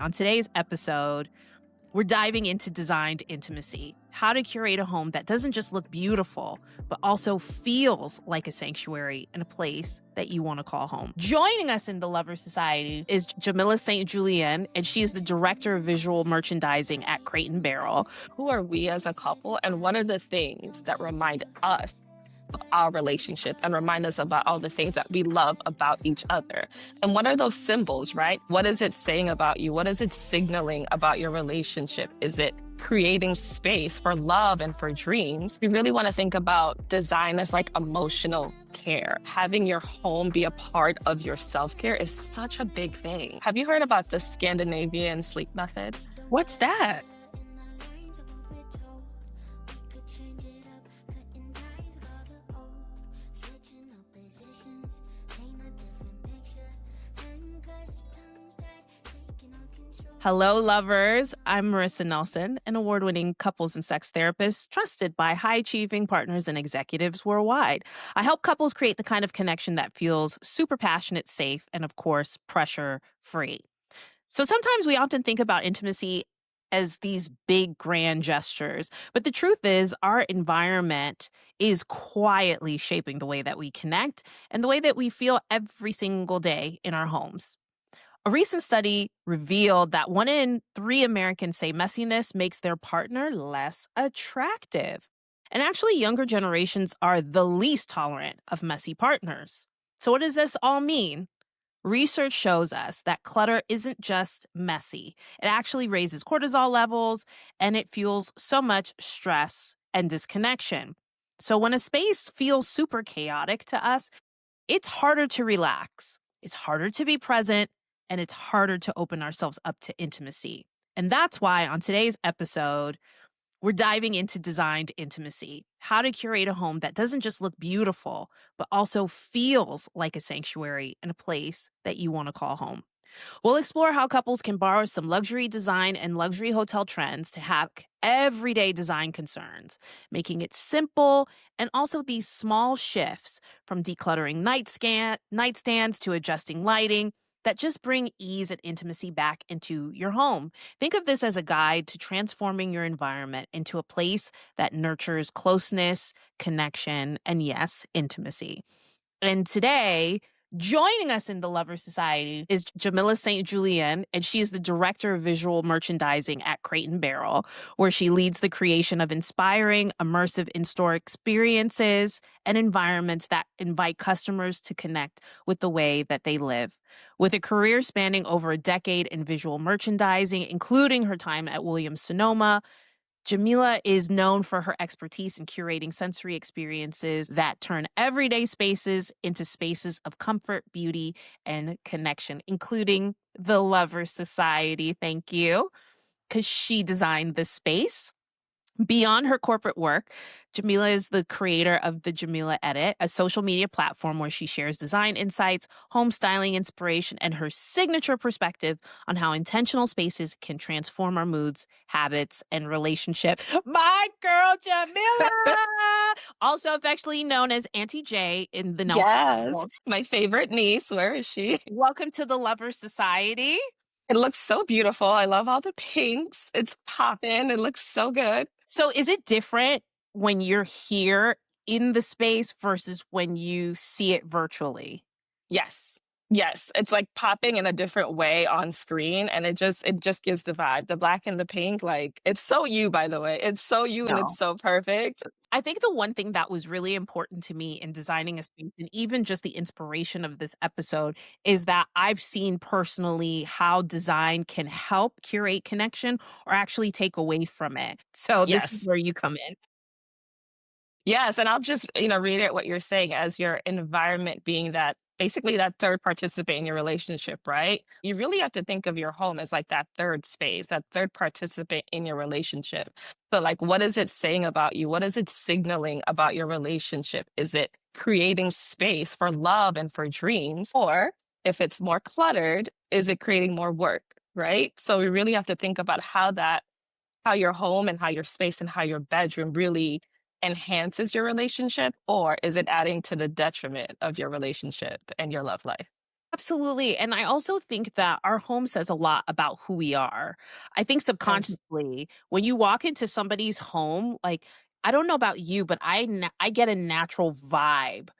On today's episode, we're diving into designed intimacy, how to curate a home that doesn't just look beautiful, but also feels like a sanctuary and a place that you want to call home. Joining us in the Lover Society is Jamila St. Julien, and she is the Director of Visual Merchandising at Crate and Barrel. Who are we as a couple, and what are the things that remind us of our relationship and remind us about all the things that we love about each other? And what are those symbols, right? What is it saying about you? What is it signaling about your relationship? Is it creating space for love and for dreams? We really want to think about design as like emotional care. Having your home be a part of your self-care is such a big thing. Have you heard about the Scandinavian sleep method? What's that? Hello, lovers. I'm Marissa Nelson, an award winning couples and sex therapist trusted by high achieving partners and executives worldwide. I help couples create the kind of connection that feels super passionate, safe, and of course, pressure free. So sometimes we often think about intimacy as these big, grand gestures. But the truth is, our environment is quietly shaping the way that we connect and the way that we feel every single day in our homes. A recent study revealed that 1 in 3 Americans say messiness makes their partner less attractive. And actually, younger generations are the least tolerant of messy partners. So, what does this all mean? Research shows us that clutter isn't just messy, it actually raises cortisol levels and it fuels so much stress and disconnection. So, when a space feels super chaotic to us, it's harder to relax, it's harder to be present, and it's harder to open ourselves up to intimacy. And that's why on today's episode, we're diving into designed intimacy, how to curate a home that doesn't just look beautiful, but also feels like a sanctuary and a place that you want to call home. We'll explore how couples can borrow some luxury design and luxury hotel trends to hack everyday design concerns, making it simple and also these small shifts from decluttering nightstands to adjusting lighting that just bring ease and intimacy back into your home. Think of this as a guide to transforming your environment into a place that nurtures closeness, connection, and yes, intimacy. And today, joining us in the Lover Society is Jamila St. Julien, and she is the Director of Visual Merchandising at Crate and Barrel, where she leads the creation of inspiring, immersive in-store experiences and environments that invite customers to connect with the way that they live. With a career spanning over a decade in visual merchandising, including her time at Williams-Sonoma, Jamila is known for her expertise in curating sensory experiences that turn everyday spaces into spaces of comfort, beauty, and connection, including the Lover Society. Thank you, because she designed this space. Beyond her corporate work, Jamila is the creator of the Jamila Edit, a social media platform where she shares design insights, home styling inspiration, and her signature perspective on how intentional spaces can transform our moods, habits, and relationships. My girl, Jamila! Also affectionately known as Auntie J in the Nelson Yes, household. my favorite niece. Where is she? Welcome to the Lover Society. It looks so beautiful. I love all the pinks. It's popping. It looks so good. So is it different when you're here in the space versus when you see it virtually? Yes. Yes, it's like popping in a different way on screen, and it just gives the vibe. The black and the pink, like it's so you, by the way. It's so you and it's No. so perfect. I think the one thing that was really important to me in designing a space and even just the inspiration of this episode is that I've seen personally how design can help curate connection or actually take away from it. So this is Yes. where you come in. Yes, and I'll just, reiterate what you're saying as your environment being that basically that third participant in your relationship, right? You really have to think of your home as like that third space, that third participant in your relationship. So like what is it saying about you? What is it signaling about your relationship? Is it creating space for love and for dreams? Or if it's more cluttered, is it creating more work, right? So we really have to think about how your home and how your space and how your bedroom really enhances your relationship, or is it adding to the detriment of your relationship and your love life? Absolutely. And I also think that our home says a lot about who we are. I think Yes. subconsciously, when you walk into somebody's home, like, I don't know about you, but I get a natural vibe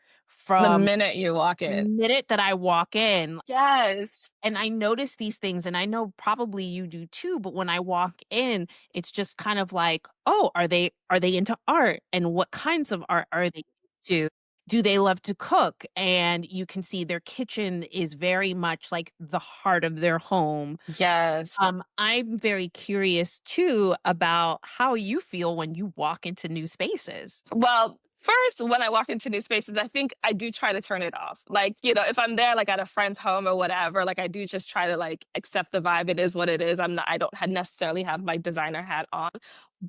The from minute you walk the in. minute that I walk in. Yes. And I notice these things, and I know probably you do too, but when I walk in, it's just kind of like, "Oh, are they into art? And what kinds of art are they into? Do they love to cook?" And you can see their kitchen is very much like the heart of their home. Yes. I'm very curious too about how you feel when you walk into new spaces. Well, first, when I walk into new spaces, I think I do try to turn it off. Like, if I'm there, like at a friend's home or whatever, like I do just try to like accept the vibe. It is what it is. I don't necessarily have my designer hat on,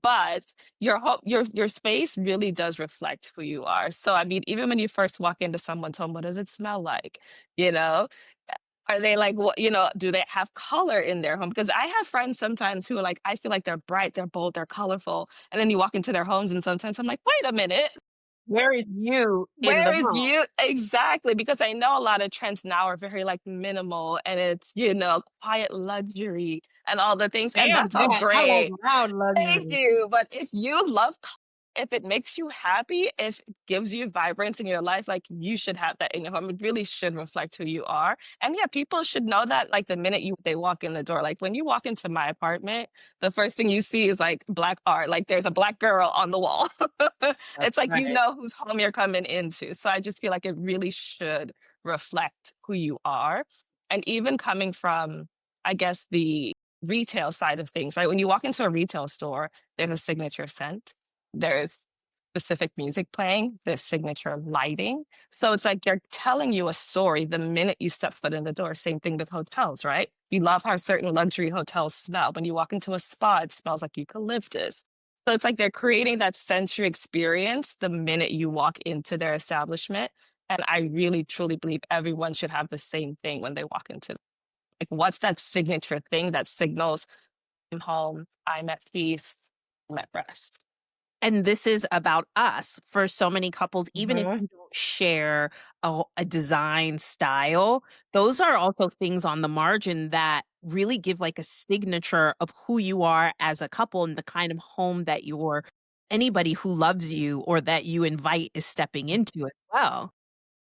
but your home, your space really does reflect who you are. So, I mean, even when you first walk into someone's home, what does it smell like? You know, are they like what do they have color in their home? Because I have friends sometimes who are like, I feel like they're bright, they're bold, they're colorful. And then you walk into their homes and sometimes I'm like, wait a minute, Where is you in the where is home? you? Exactly. Because I know a lot of trends now are very like minimal and it's, quiet luxury and all the things. And Damn that's all that. I like great. loud Thank luxury. you. But if you love if it makes you happy, if it gives you vibrance in your life, like you should have that in your home. It really should reflect who you are. And yeah, people should know that like the minute they walk in the door. Like when you walk into my apartment, the first thing you see is like black art. Like there's a black girl on the wall. That's It's like you right. know whose home you're coming into. So I just feel like it really should reflect who you are. And even coming from, I guess, the retail side of things, right? When you walk into a retail store, there's a signature scent, there's specific music playing, there's signature lighting. So it's like they're telling you a story the minute you step foot in the door. Same thing with hotels, right? You love how certain luxury hotels smell. When you walk into a spa, it smells like eucalyptus. So it's like they're creating that sensory experience the minute you walk into their establishment. And I really truly believe everyone should have the same thing when they walk into, like, what's that signature thing that signals I'm home, I'm at peace, I'm at rest. And this is about us for so many couples, even if Mhm. you don't share a design style, those are also things on the margin that really give like a signature of who you are as a couple and the kind of home that your anybody who loves you or that you invite is stepping into as well.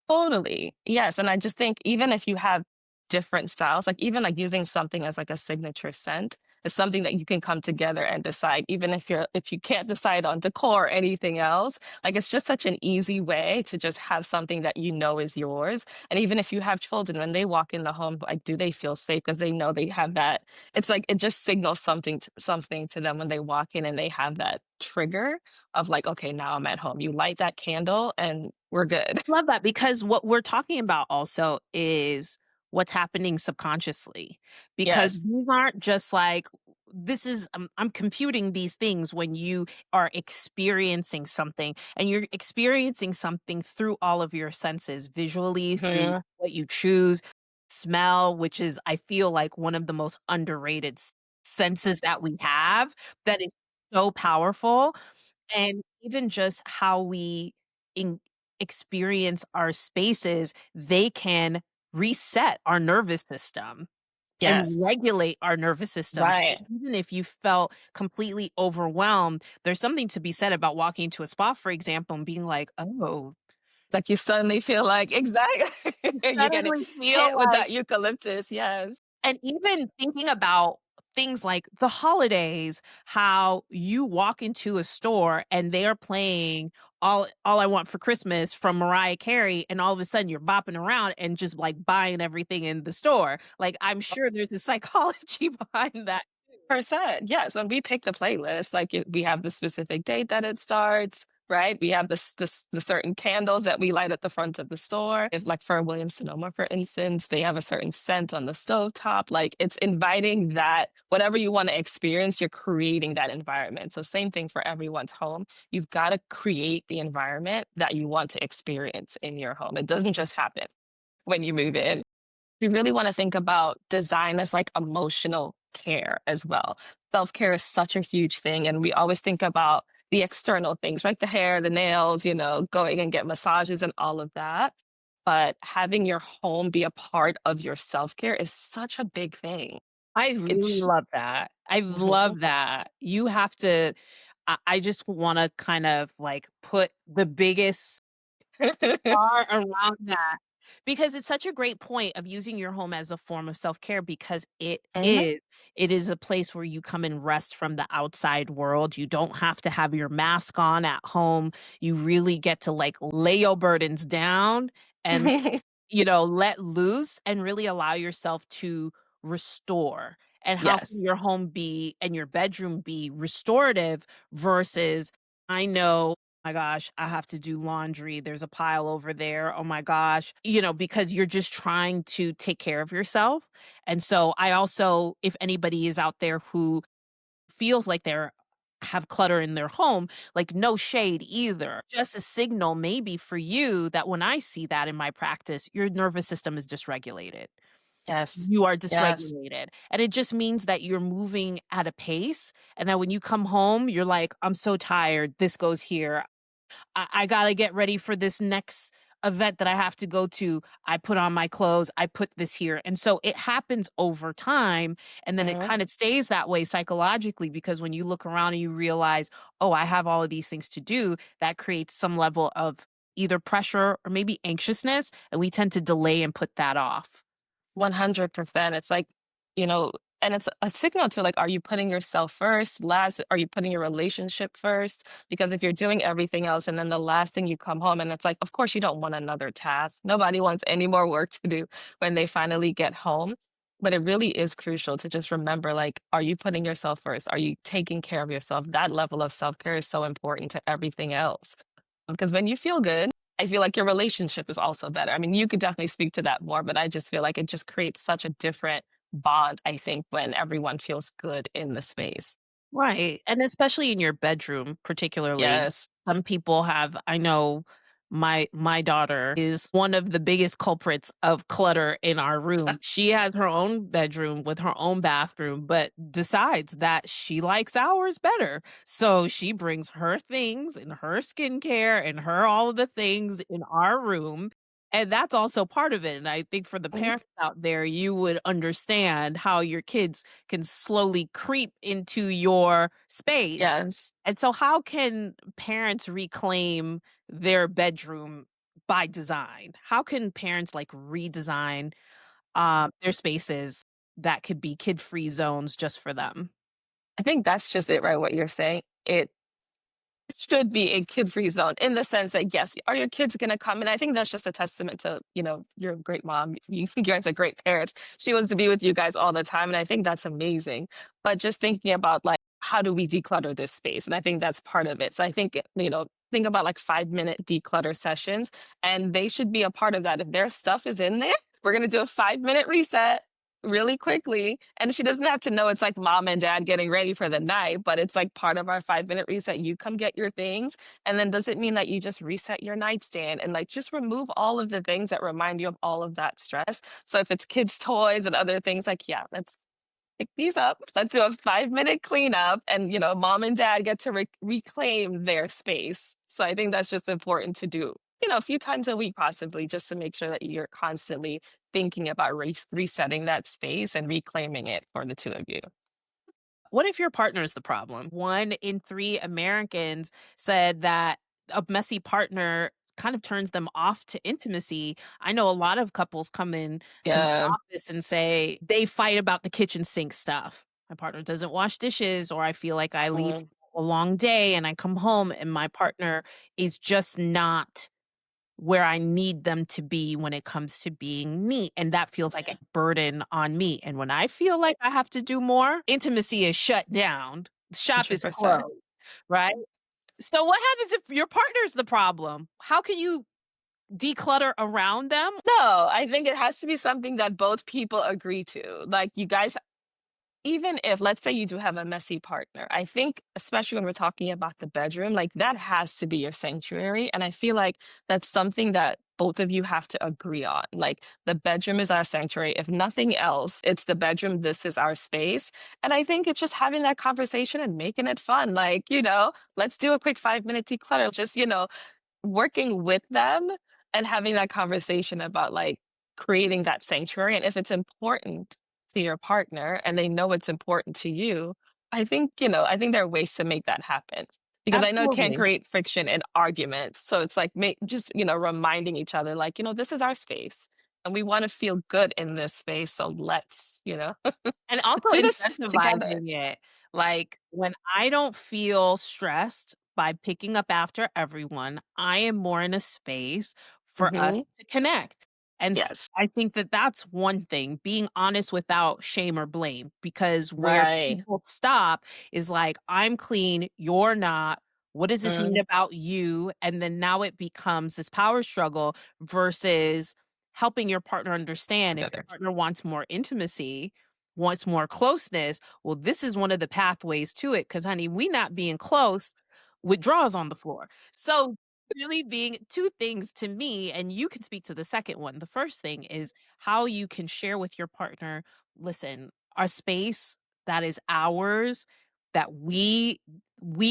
Totally. Yes, and I just think even if you have different styles, like even like using something as like a signature scent is something that you can come together and decide, even if you can't decide on decor or anything else. Like it's just such an easy way to just have something that you know is yours. And even if you have children, when they walk in the home, like do they feel safe because they know they have that? It's like it just signals something to them when they walk in and they have that trigger of like, okay, now I'm at home. You light that candle and we're good. Love that because what we're talking about also is what's happening subconsciously. Because Yes. these aren't just like this is I'm computing these things when you are experiencing something and you're experiencing something through all of your senses, visually, through Mhm. what you choose, smell, which is I feel like one of the most underrated senses that we have that is so powerful and even just how we in experience our spaces, they can reset our nervous system and Yes. regulate our nervous system. So Right. even if you felt completely overwhelmed, there's something to be said about walking into a spa, for example, and being like, "Oh," Like you suddenly feel like exactly you you're getting suddenly feel hit with like that eucalyptus. Yes. and even thinking about things like the holidays, how you walk into a store and they are playing All I Want for Christmas from Mariah Carey, and all of a sudden you're bopping around and just, like, buying everything in the store. Like, I'm sure there's a psychology behind that too. Percent. Yes, when we pick the playlist, like we have the specific date that it starts, right? We have the certain candles that we light at the front of the store. If like for Williams Sonoma, for instance, they have a certain scent on the stove top. Like it's inviting that whatever you want to experience, you're creating that environment. So same thing for everyone's home. You've got to create the environment that you want to experience in your home. It doesn't just happen when you move in. We really want to think about design as like emotional care as well. Self care is such a huge thing. And we always think about the external things, right? The hair, the nails, going and get massages and all of that. but having your home be a part of your self-care is such a big thing. I It really sh love that. I Mhm. love that. You have to I just wanna kind of, like, put the biggest bar around that because it's such a great point of using your home as a form of self-care because Mhm. it is a place where you come and rest from the outside world. You don't have to have your mask on at home. You really get to, like, lay your burdens down and let loose and really allow yourself to restore. And how can Yes. your home be and your bedroom be restorative versus, I know, my gosh, I have to do laundry. There's a pile over there. Oh my gosh. Because you're just trying to take care of yourself. And so I also, if anybody is out there who feels like they're have clutter in their home, like no shade either. Just a signal maybe for you that when I see that in my practice, your nervous system is dysregulated. Yes. You are Yes. dysregulated. And it just means that you're moving at a pace and that when you come home, you're like, I'm so tired. This goes here. I gotta get ready for this next event that I have to go to. I put on my clothes, I put this here. And so it happens over time. And then it Mhm. kind of stays that way psychologically because when you look around and you realize, oh, I have all of these things to do, that creates some level of either pressure or maybe anxiousness. And we tend to delay and put that off. 100%. It's like, you know, and it's a signal to like, are you putting yourself first? Last, are you putting your relationship first? Because if you're doing everything else and then the last thing you come home and it's like, of course, you don't want another task. Nobody wants any more work to do when they finally get home. But it really is crucial to just remember like, are you putting yourself first? Are you taking care of yourself? That level of self care is so important to everything else. Because when you feel good, I feel like your relationship is also better. I mean, you could definitely speak to that more, but I just feel like it just creates such a different bond, I think, when everyone feels good in the space. Right, and especially in your bedroom, particularly. Yes. Some people have I know my daughter is one of the biggest culprits of clutter in our room. She has her own bedroom with her own bathroom, but decides that she likes ours better. So she brings her things and her skincare and her all of the things in our room, and that's also part of it, and I think for the Mhm. parents out there, you would understand how your kids can slowly creep into your space. Yes. And so how can parents reclaim their bedroom by design? How can parents like redesign their spaces that could be kid-free zones just for them? I think that's just it, right? What you're saying. It should be a kid-free zone in the sense that, yes, are your kids gonna come? And I think that's just a testament to, you're a great mom. You guys are great parents. She wants to be with you guys all the time, and I think that's amazing. But just thinking about, like, how do we declutter this space? And I think that's part of it. So I think, think about, like, 5-minute declutter sessions, and they should be a part of that. If their stuff is in there, we're gonna do a 5-minute reset really quickly, and she doesn't have to know it's like mom and dad getting ready for the night, but it's like part of our 5-minute reset. You come get your things, and then does it mean that you just reset your nightstand and like just remove all of the things that remind you of all of that stress? So if it's kids' toys and other things, like, yeah, let's pick these up. Let's do a 5-minute cleanup, and mom and dad get to reclaim their space. So I think that's just important to do, a few times a week, possibly, just to make sure that you're constantly thinking about resetting that space and reclaiming it for the two of you. What if your partner is the problem? 1 in 3 Americans said that a messy partner kind of turns them off to intimacy. I know a lot of couples come in to my Yeah. office and say they fight about the kitchen sink stuff. My partner doesn't wash dishes, or I feel like I leave Mm, a long day and I come home and my partner is just not where I need them to be when it comes to being neat, and that feels like a yeah, burden on me, and when I feel like I have to do more, intimacy is shut down, shop is 100%. closed, right? So what happens if your partner's the problem? How can you declutter around them? No, I think it has to be something that both people agree to. Like, you guys, even if, let's say, you do have a messy partner, I think, especially when we're talking about the bedroom, like, that has to be your sanctuary. And I feel like that's something that both of you have to agree on. Like, the bedroom is our sanctuary. If nothing else, it's the bedroom. This is our space. And I think it's just having that conversation and making it fun. Like, let's do a quick 5-minute declutter. Just, working with them and having that conversation about, like, creating that sanctuary, and if it's important to your partner and they know it's important to you, I think there are ways to make that happen. Because I know it can Absolutely. create friction and arguments, so it's like just, reminding each other, like, "This is our space, and we wanna feel good in this space, so let's, And also do this together." incentivizing it. Like, when I don't feel stressed by picking up after everyone, I am more in a space for us Mhm. to connect. And s Yes. I think that that's one thing, being honest without shame or blame, because where Right. people stop is like, "I'm clean, you're not. What does this mean Mm, about you?" And then now it becomes this power struggle versus helping your partner understand if your together. partner wants more intimacy, wants more closeness, well, this is one of the pathways to it. Because, honey, we not being close with drawers on the floor. So, really being two things to me, and you can speak to the second one. The first thing is how you can share with your partner, listen, our space that is ours, that we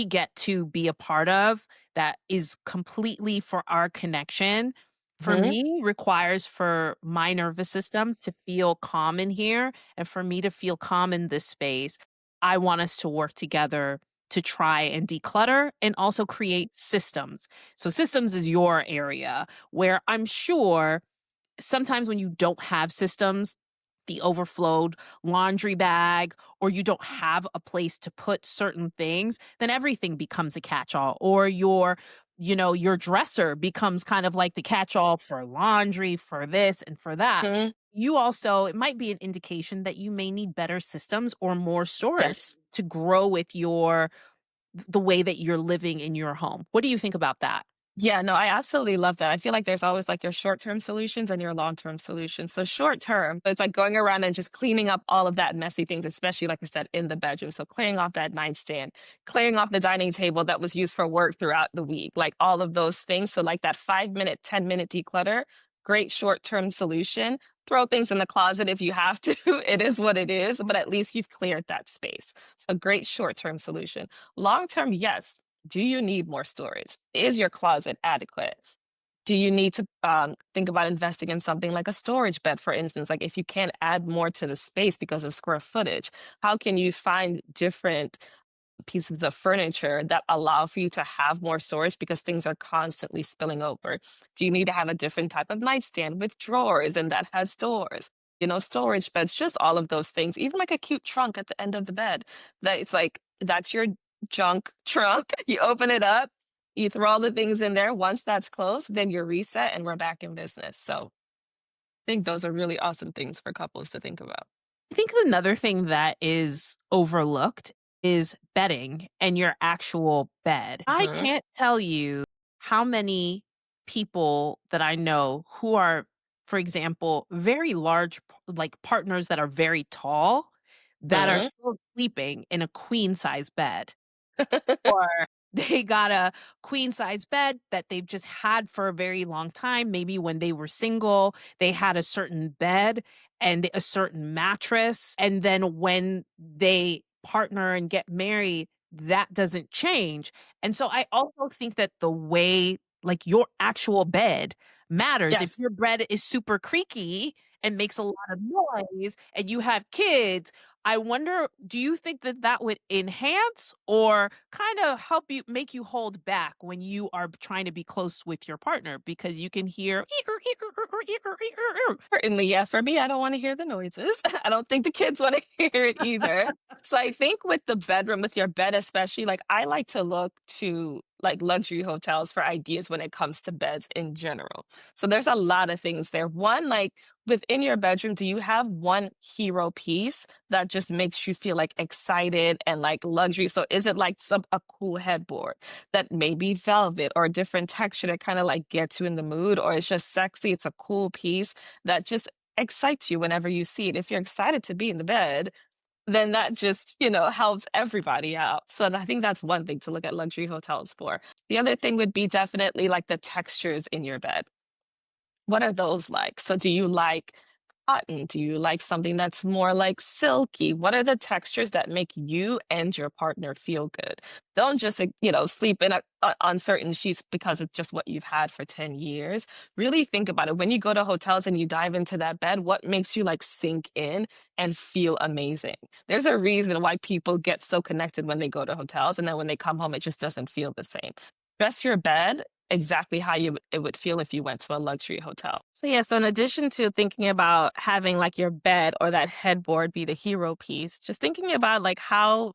get to be a part of, that is completely for our connection, for Mhm. me requires for my nervous system to feel calm in here, and for me to feel calm in this space, I want us to work together to try and declutter and also create systems. So systems is your area where I'm sure sometimes when you don't have systems, the overflowed laundry bag, or you don't have a place to put certain things, then everything becomes a catch-all. Or your dresser becomes kind of like the catch-all for laundry, for this and for that. Mhm. You also, it might be an indication that you may need better systems or more storage Yes. to grow with the way that you're living in your home. What do you think about that? Yeah, no, I absolutely love that. I feel like there's always like your short-term solutions and your long-term solutions. So short term, it's like going around and just cleaning up all of that messy things, especially like I said, in the bedroom. So clearing off that nightstand, clearing off the dining table that was used for work throughout the week, like all of those things. So like that 5 minute, 10-minute declutter, great short-term solution. Throw things in the closet if you have to. It is what it is, but at least you've cleared that space. So great short-term solution. Long term, yes, do you need more storage? Is your closet adequate? Do you need to think about investing in something like a storage bed, for instance? Like if you can't add more to the space because of square footage, how can you find different pieces of furniture that allow for you to have more storage because things are constantly spilling over? Do you need to have a different type of nightstand with drawers and that has doors? Storage beds, just all of those things, even like a cute trunk at the end of the bed that it's like, that's your junk trunk. You open it up, you throw all the things in there. Once that's closed, then you're reset and we're back in business. So I think those are really awesome things for couples to think about. I think another thing that is overlooked is bedding and your actual bed. I Mhm. can't tell you how many people that I know who are, for example, very large, like partners that are very tall, that are Mhm. still sleeping in a queen size bed. Or they got a queen size bed that they've just had for a very long time. Maybe when they were single, they had a certain bed and a certain mattress. And then when they partner and get married, that doesn't change. And so I also think that the way, like your actual bed matters. If Yes. your bed is super creaky and makes a lot of noise and you have kids, I wonder, do you think that that would enhance or kinda help you make you hold back when you are trying to be close with your partner because you can hear Certainly, yeah. For me, I don't wanna hear the noises. I don't think the kids wanna hear it either. So I think with the bedroom, with your bed especially, like, I like to look to, like, luxury hotels for ideas when it comes to beds in general. So there's a lot of things there. One, like, within your bedroom, do you have one hero piece that just makes you feel, like, excited and, like, luxury? So is it, like, a cool headboard that may be velvet or a different texture that kinda, like, gets you in the mood, or it's just sexy, it's a cool piece that just excites you whenever you see it. If you're excited to be in the bed, then that just, helps everybody out. So I think that's one thing to look at luxury hotels for. The other thing would be definitely like the textures in your bed. What are those like? So do you like cotton? Do you like something that's more like silky? What are the textures that make you and your partner feel good? Don't just, sleep on certain sheets because it's just what you've had for 10 years. Really think about it. When you go to hotels and you dive into that bed, what makes you like sink in and feel amazing? There's a reason why people get so connected when they go to hotels, and then when they come home, it just doesn't feel the same. Dress your bed exactly how it would feel if you went to a luxury hotel. So yeah, so in addition to thinking about having like your bed or that headboard be the hero piece, just thinking about like how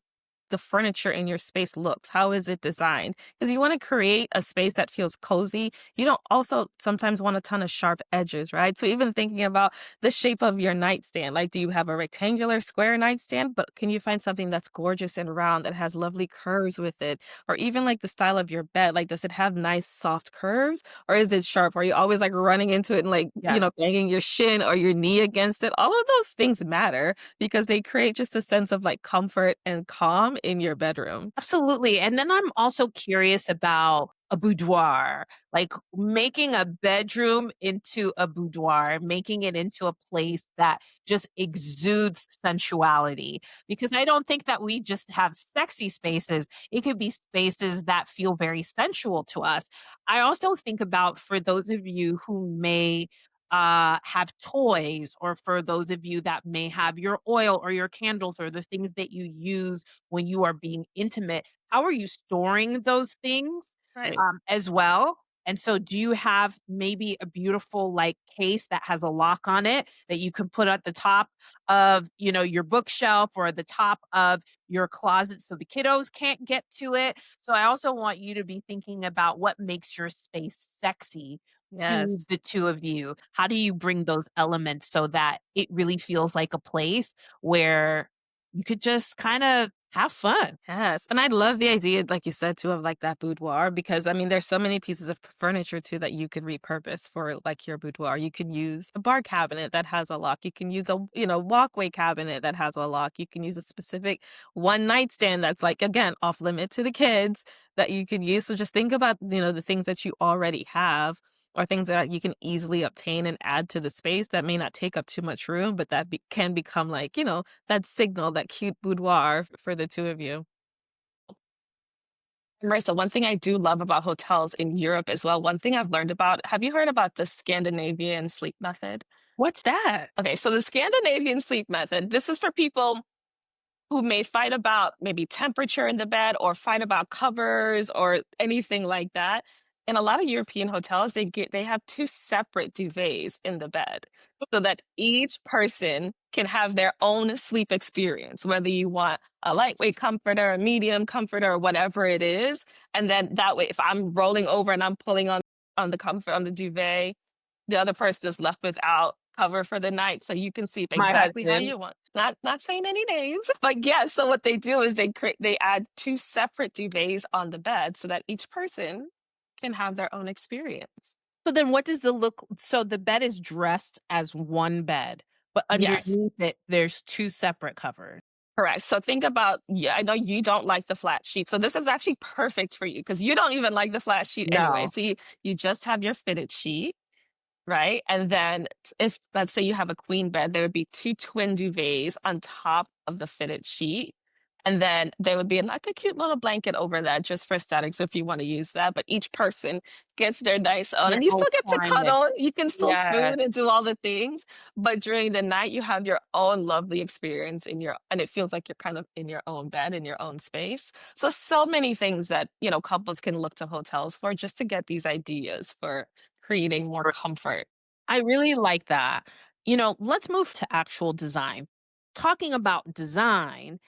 the furniture in your space looks. How is it designed? Because you want to create a space that feels cozy. You don't also sometimes want a ton of sharp edges, right? So even thinking about the shape of your nightstand, like do you have a rectangular square nightstand, but can you find something that's gorgeous and round that has lovely curves with it? Or even like the style of your bed, like does it have nice soft curves? Or is it sharp? Are you always like running into it and like, Yes. banging your shin or your knee against it? All of those things matter because they create just a sense of like comfort and calm in your bedroom. Absolutely. And then I'm also curious about a boudoir, like making a bedroom into a boudoir, making it into a place that just exudes sensuality. Because I don't think that we just have sexy spaces. It could be spaces that feel very sensual to us. I also think about for those of you who may have toys, or for those of you that may have your oil or your candles or the things that you use when you are being intimate, how are you storing those things, Right. as well? And so do you have maybe a beautiful, like, case that has a lock on it that you can put at the top of, your bookshelf or the top of your closet so the kiddos can't get to it? So I also want you to be thinking about what makes your space sexy to Yes. the 2 of you. How do you bring those elements so that it really feels like a place where you could just kinda have fun? Yes, and I love the idea, like you said, too, of like that boudoir because I mean, there's so many pieces of furniture too that you could repurpose for like your boudoir. You can use a bar cabinet that has a lock. You can use a walkway cabinet that has a lock. You can use a specific one nightstand that's like again off limit to the kids that you can use. So just think about the things that you already have or things that you can easily obtain and add to the space that may not take up too much room, but that can become like that signal, that cute boudoir for the two of you. Marissa, one thing I do love about hotels in Europe as well, one thing I've learned about, have you heard about the Scandinavian sleep method? What's that? Okay, so the Scandinavian sleep method, this is for people who may fight about maybe temperature in the bed or fight about covers or anything like that. In a lot of European hotels, they have two separate duvets in the bed so that each person can have their own sleep experience, whether you want a lightweight comforter, a medium comforter, or whatever it is. And then that way, if I'm rolling over and I'm pulling on the comfort on the duvet, the other person is left without cover for the night, so you can sleep My exactly how husband. you want. Not saying any names, but yeah, so what they do is they add 2 separate duvets on the bed so that each person can have their own experience. So then what does the look so the bed is dressed as one bed, but Yes, underneath it, there's 2 separate covers. correct. So think about, yeah, I know you don't like the flat sheet, so this is actually perfect for you because you don't even like the flat sheet anyway. No. So you just have your fitted sheet. Right? And then if let's say you have a queen bed, there would be 2 twin duvets on top of the fitted sheet. And then there would be like a cute little blanket over that just for aesthetics if you want to use that. But each person gets their nice own, Their and you own still get to climate. cuddle. You can still Yes. spoon and do all the things. But during the night, you have your own lovely experience and it feels like you're kind of in your own bed, in your own space. So many things that, couples can look to hotels for just to get these ideas for creating more comfort. I really like that. Let's move to actual design. Talking about design,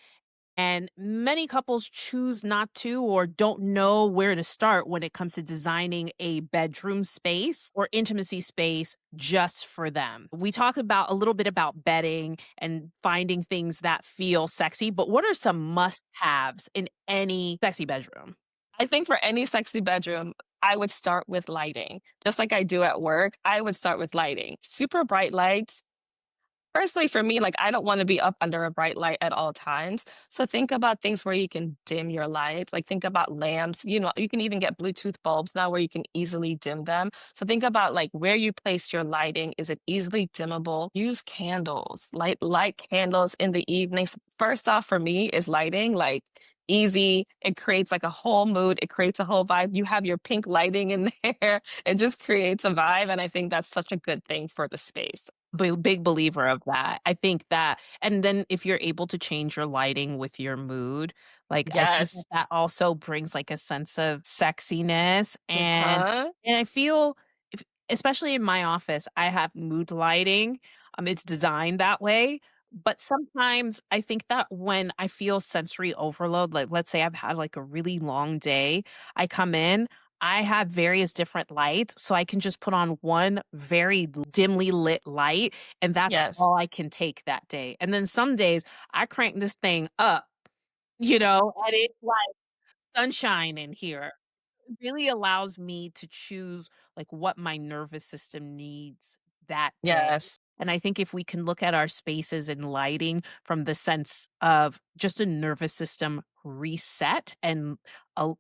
and many couples choose not to or don't know where to start when it comes to designing a bedroom space or intimacy space just for them. We talk about a little bit about bedding and finding things that feel sexy, but what are some must-haves in any sexy bedroom? I think for any sexy bedroom, I would start with lighting. Just like I do at work, I would start with lighting. Super bright lights Personally, for me, like, I don't wanna be up under a bright light at all times, so think about things where you can dim your lights, like, think about lamps, you can even get Bluetooth bulbs now where you can easily dim them, so think about, like, where you place your lighting, is it easily dimmable? Use candles, light candles in the evenings. First off, for me, is lighting, like, easy, it creates, like, a whole mood, it creates a whole vibe, you have your pink lighting in there, it just creates a vibe, and I think that's such a good thing for the space. Big believer of that. I think that and then if you're able to change your lighting with your mood, like, I think that Yes. that also brings, like, a sense of sexiness, Uh-huh. and I feel if especially in my office, I have mood lighting, it's designed that way, but sometimes I think that when I feel sensory overload, like, let's say I've had, like, a really long day, I come in, I have various different lights, so I can just put on one very dimly lit light, and that's Yes. all I can take that day. And then some days, I crank this thing up, and it's like sunshine in here. It really allows me to choose, like, what my nervous system needs that day. Yes. And I think if we can look at our spaces and lighting from the sense of just a nervous system reset and,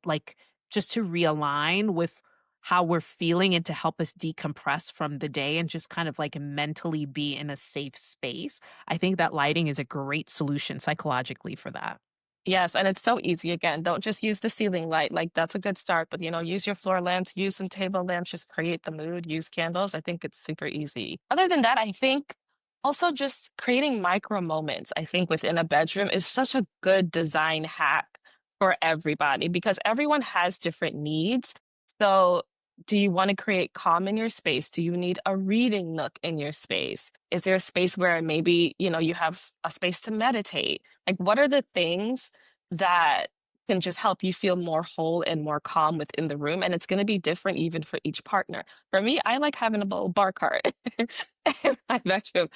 like, just to realign with how we're feeling and to help us decompress from the day and just kind of, like, mentally be in a safe space, I think that lighting is a great solution psychologically for that. Yes, and it's so easy again. Don't just use the ceiling light. Like that's a good start, but use your floor lamps, use some table lamps, just create the mood, use candles. I think it's super easy. Other than that, I think also just creating micro moments, I think within a bedroom is such a good design hack for everybody because everyone has different needs. So, do you want to create calm in your space? Do you need a reading nook in your space? Is there a space where maybe, you have a space to meditate? Like, what are the things that can just help you feel more whole and more calm within the room? And it's going to be different even for each partner. For me, I like having a little bar cart in my bedroom.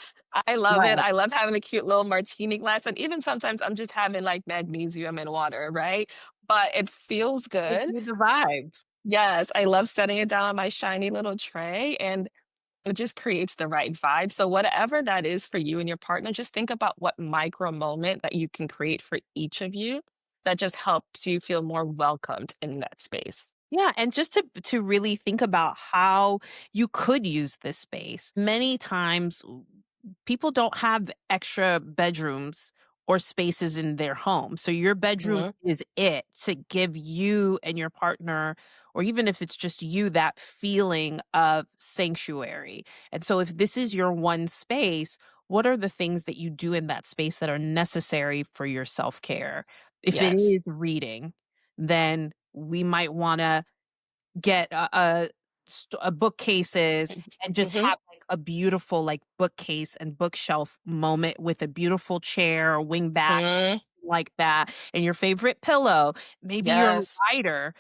I love it. Right. I love having a cute little martini glass. And even sometimes I'm just having like magnesium and water, right? But it feels Gives good. you the vibe. Yes, I love setting it down on my shiny little tray, and it just creates the right vibe. So whatever that is for you and your partner, just think about what micro moment that you can create for each of you that just helps you feel more welcomed in that space. Yeah, and just to really think about how you could use this space. Many times people don't have extra bedrooms or spaces in their home. So your bedroom Mhm. is it to give you and your partner or even if it's just you that feeling of sanctuary. And so if this is your one space, what are the things that you do in that space that are necessary for your self-care? If it Yes. is reading, then we might wanna get a bookcases and just Mhm. have, like, a beautiful, like, bookcase and bookshelf moment with a beautiful chair or wing back Mhm. like that, and your favorite pillow. Maybe your Yes. lighter.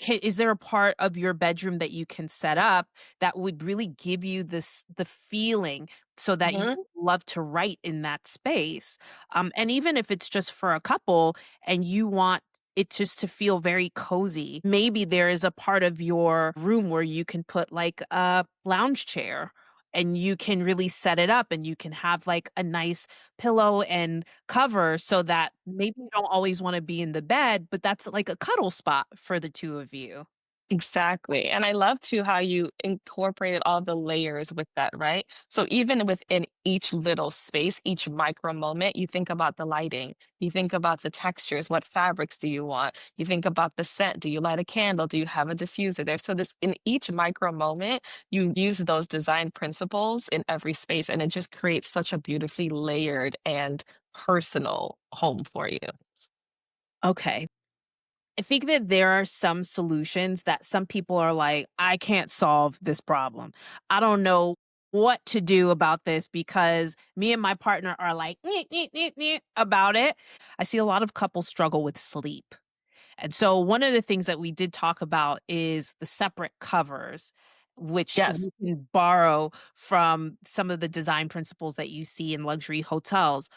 Is there a part of your bedroom that you can set up that would really give you the feeling so that you Mhm. love to write in that space? And even if it's just for a couple and you want it just to feel very cozy, maybe there is a part of your room where you can put like a lounge chair and you can really set it up and you can have like a nice pillow and cover so that maybe you don't always wanna be in the bed, but that's like a cuddle spot for the 2 of you. Exactly. And I love too how you incorporated all the layers with that, right? So even within each little space, each micro moment, you think about the lighting, you think about the textures, what fabrics do you want? You think about the scent. Do you light a candle? Do you have a diffuser there? So this in each micro moment, you use those design principles in every space, and it just creates such a beautifully layered and personal home for you. Okay. I think that there are some solutions that some people are like, "I can't solve this problem. I don't know what to do about this because me and my partner are like, "Nyeh, nyeh, nyeh, nyeh," about it." I see a lot of couples struggle with sleep. And so one of the things that we did talk about is the separate covers, which Yes. we can borrow from some of the design principles that you see in luxury hotels.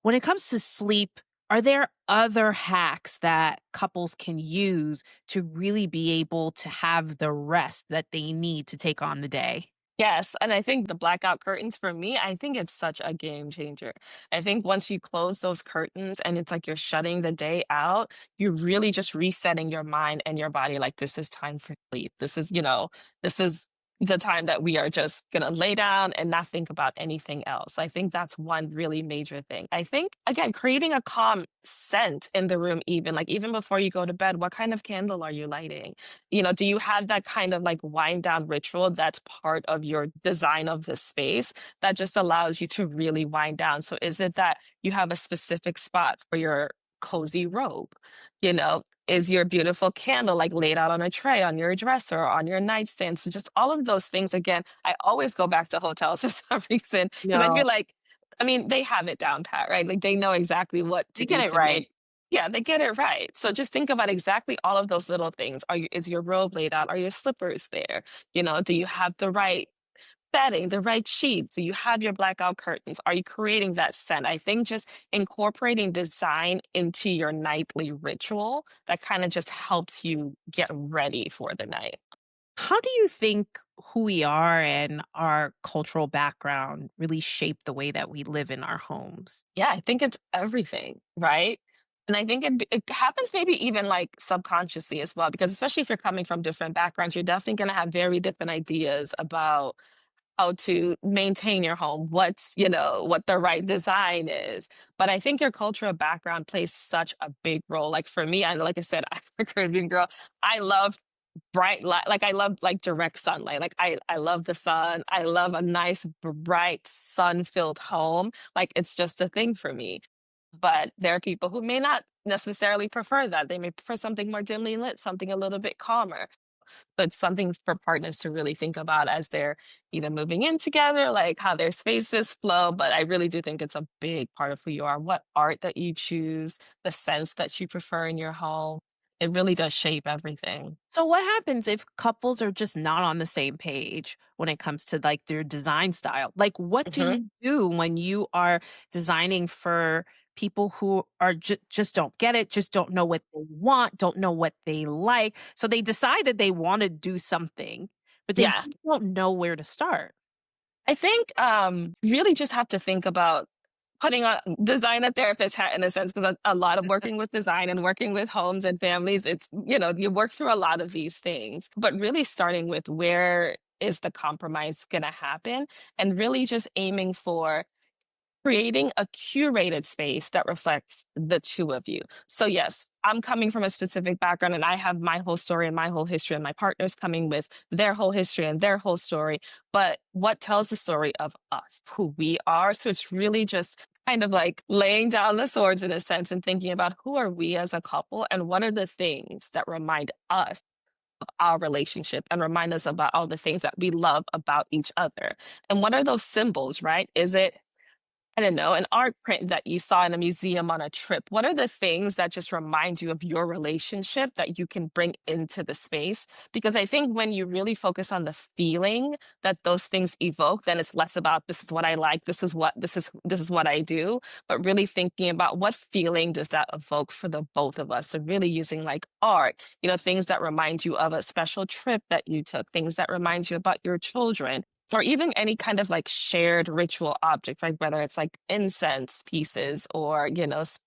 When it comes to sleep, are there other hacks that couples can use to really be able to have the rest that they need to take on the day? Yes, and I think the blackout curtains for me, I think it's such a game changer. I think once you close those curtains and it's like you're shutting the day out, you're really just resetting your mind and your body like this is time for sleep. This is the time that we are just gonna lay down and not think about anything else. I think that's one really major thing. I think again, creating a calm scent in the room, even like even before you go to bed, what kind of candle are you lighting? Do you have that kind of like wind down ritual that's part of your design of the space that just allows you to really wind down? So is it that you have a specific spot for your cozy robe? Is your beautiful candle like laid out on a tray on your dresser or on your nightstand? So just all of those things. Again, I always go back to hotels for some reason because I feel No, like, I mean, they have it down pat, right? Like they know exactly what to they get do it to make. right. Yeah, they get it right. So just think about exactly all of those little things. Is your robe laid out? Are your slippers there? Do you have the right bedding, the right sheets? Do you have your blackout curtains? Are you creating that scent? I think just incorporating design into your nightly ritual that kind of just helps you get ready for the night. How do you think who we are and our cultural background really shape the way that we live in our homes? Yeah, I think it's everything, right? And I think it happens maybe even like subconsciously as well, because especially if you're coming from different backgrounds, you're definitely going to have very different ideas about how to maintain your home, what the right design is. But I think your cultural background plays such a big role. Like for me, like I said, I'm a Caribbean girl. I love bright light. Like I love like direct sunlight. Like I love the sun. I love a nice bright sun-filled home. Like it's just a thing for me. But there are people who may not necessarily prefer that. They may prefer something more dimly lit, something a little bit calmer. But something for partners to really think about as they're either moving in together, like how their spaces flow. But I really do think it's a big part of who you are, what art that you choose, the scents that you prefer in your home. It really does shape everything. So what happens if couples are just not on the same page when it comes to like their design style? Like what do Mhm. you do when you are designing for people who are just don't get it, just don't know what they want, don't know what they like. So they decide that they want to do something, but they Yeah. don't know where to start. I think really just have to think about putting on design a therapist hat in a sense, because a lot of working with design and working with homes and families, you work through a lot of these things, but really starting with where is the compromise going to happen and really just aiming for creating a curated space that reflects the two of you. So, yes, I'm coming from a specific background and I have my whole story and my whole history, and my partner's coming with their whole history and their whole story. But what tells the story of us, who we are? So, it's really just kind of like laying down the swords in a sense and thinking about who are we as a couple and what are the things that remind us of our relationship and remind us about all the things that we love about each other. And what are those symbols, right? Is it, I don't know, an art print that you saw in a museum on a trip? What are the things that just remind you of your relationship that you can bring into the space? Because I think when you really focus on the feeling that those things evoke, then it's less about this is what I like, this is what I do, but really thinking about what feeling does that evoke for the both of us. So really using like art, things that remind you of a special trip that you took, things that remind you about your children, or even any kind of like shared ritual object, like whether it's like incense pieces or,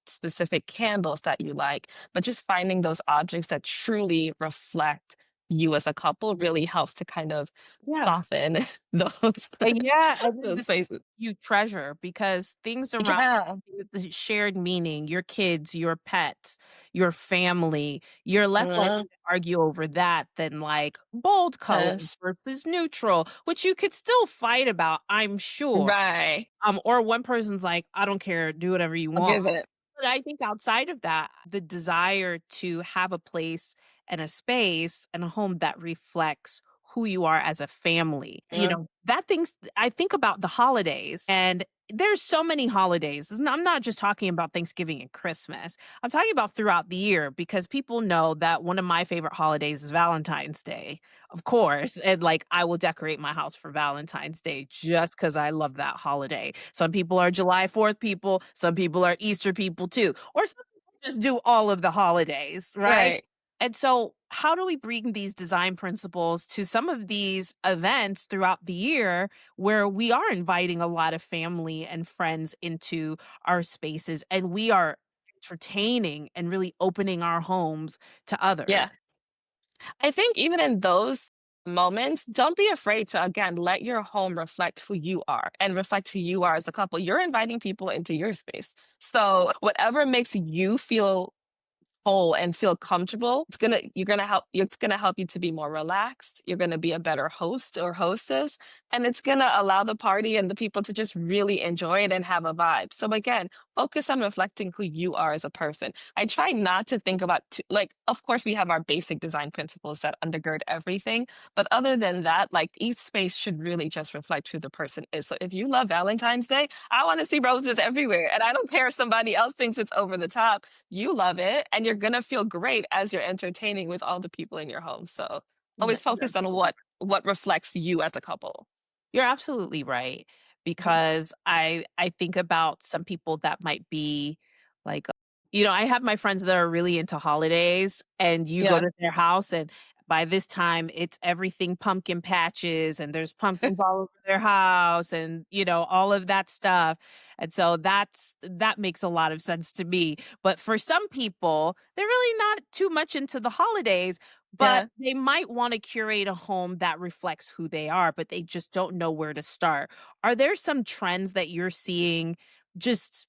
specific candles that you like, but just finding those objects that truly reflect you as a couple really helps to kind of Yeah. soften those Yeah, and then those the spaces. you treasure because things around Yeah. with the shared meaning, your kids, your pets, your family, you're less likely Mhm. to argue over that than like bold colors Yes. versus neutral, which you could still fight about, I'm sure. Right. Or one person's like, I don't care, do whatever you I'll want. give it. But I think outside of that, the desire to have a place and a space and a home that reflects who you are as a family, Mhm. that things I think about the holidays and there's so many holidays. I'm not just talking about Thanksgiving and Christmas. I'm talking about throughout the year because people know that one of my favorite holidays is Valentine's Day, of course. And like I will decorate my house for Valentine's Day just because I love that holiday. Some people are July 4th people, some people are Easter people too, or some people just do all of the holidays, right? Right. And so how do we bring these design principles to some of these events throughout the year where we are inviting a lot of family and friends into our spaces and we are entertaining and really opening our homes to others? Yeah. I think even in those moments, don't be afraid to again let your home reflect who you are and reflect who you are as a couple. You're inviting people into your space. So whatever makes you feel whole and feel comfortable, it's gonna help you to be more relaxed. You're gonna be a better host or hostess, and it's gonna allow the party and the people to just really enjoy it and have a vibe. So again, focus on reflecting who you are as a person. I try not to think about like, of course, we have our basic design principles that undergird everything, but other than that, like each space should really just reflect who the person is. So if you love Valentine's Day, I want to see roses everywhere, and I don't care if somebody else thinks it's over the top. You love it, and you're gonna feel great as you're entertaining with all the people in your home. So always focus on what reflects you as a couple. You're absolutely right Mhm. because I think about some people that might be like, I have my friends that are really into holidays and you go Yeah. to their house and by this time it's everything pumpkin patches and there's pumpkins all over their house and all of that stuff. And so that makes a lot of sense to me. But for some people, they're really not too much into the holidays, but Yeah. they might wanna curate a home that reflects who they are, but they just don't know where to start. Are there some trends that you're seeing just,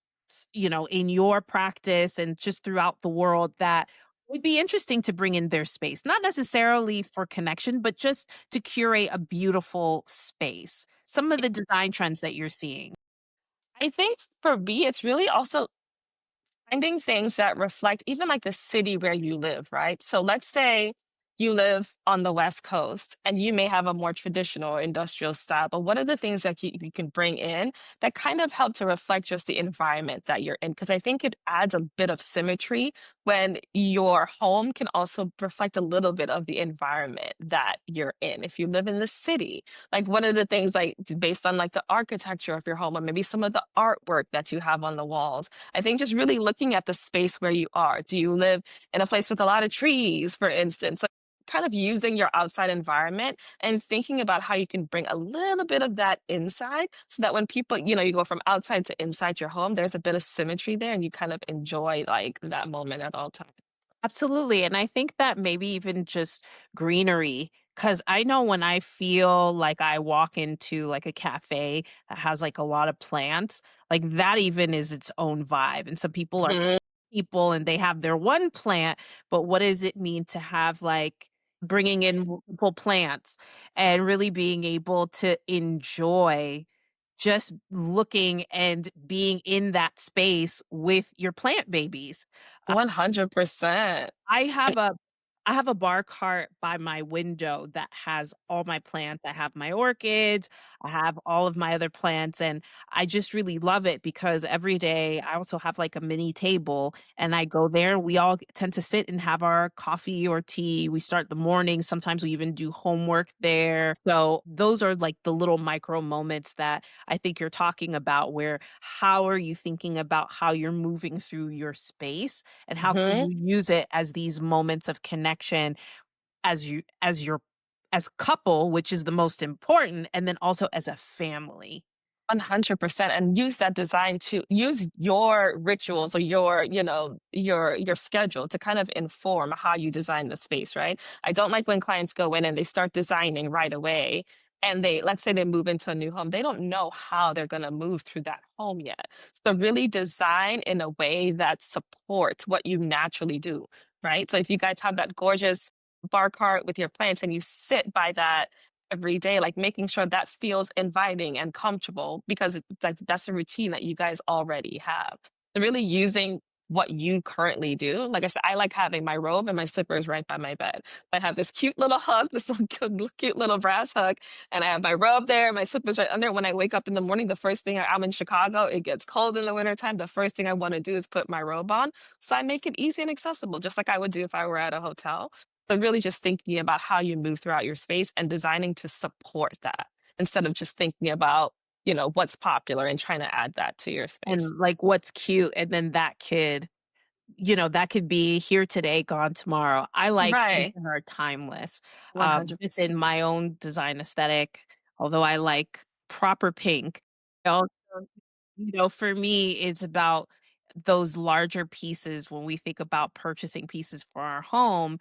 in your practice and just throughout the world that would be interesting to bring in their space? Not necessarily for connection, but just to curate a beautiful space. Some of the design trends that you're seeing. I think for me, it's really also finding things that reflect even like the city where you live, right? So let's say you live on the West Coast and you may have a more traditional industrial style, but what are the things that you can bring in that kind of help to reflect just the environment that you're in? Because I think it adds a bit of symmetry when your home can also reflect a little bit of the environment that you're in. If you live in the city, like what are the things like based on like the architecture of your home or maybe some of the artwork that you have on the walls? I think just really looking at the space where you are. Do you live in a place with a lot of trees, for instance? Like, kind of using your outside environment and thinking about how you can bring a little bit of that inside so that when people, you go from outside to inside your home, there's a bit of symmetry there and you kind of enjoy like that moment at all times. Absolutely, and I think that maybe even just greenery, because I know when I feel like I walk into, like, a cafe that has, like, a lot of plants, like, that even is its own vibe, and some people are Mhm. people and they have their one plant, but what does it mean to have, like, bringing in multiple plants and really being able to enjoy just looking and being in that space with your plant babies. 100%. I have a I have a bar cart by my window that has all my plants. I have my orchids, I have all of my other plants, and I just really love it because every day I also have like a mini table and I go there. We all tend to sit and have our coffee or tea. We start the morning. Sometimes we even do homework there. So those are like the little micro moments that I think you're talking about where how are you thinking about how you're moving through your space and how can Mhm. you use it as these moments of connection as your as couple, which is the most important, and then also as a family. 100% and use that design to use your rituals or your schedule to kind of inform how you design the space, right? I don't like when clients go in and they start designing right away and they let's say they move into a new home, they don't know how they're going to move through that home yet. So really design in a way that supports what you naturally do, right? So if you guys have that gorgeous bar cart with your plants and you sit by that every day, like making sure that feels inviting and comfortable because it's like that's a routine that you guys already have. So really using what you currently do. Like I said, I like having my robe and my slippers right by my bed. I have this cute little hook, this little cute little brass hook, and I have my robe there, my slippers right under. When I wake up in the morning, the first thing I'm in Chicago, it gets cold in the wintertime. The first thing I want to do is put my robe on. So I make it easy and accessible, just like I would do if I were at a hotel. So really just thinking about how you move throughout your space and designing to support that instead of just thinking about, what's popular and trying to add that to your space. And, like, what's cute, and then that kid that could be here today, gone tomorrow. I like things Right. that are timeless. Just 100%. in my own design aesthetic, although I like proper pink, also, for me, it's about those larger pieces when we think about purchasing pieces for our home.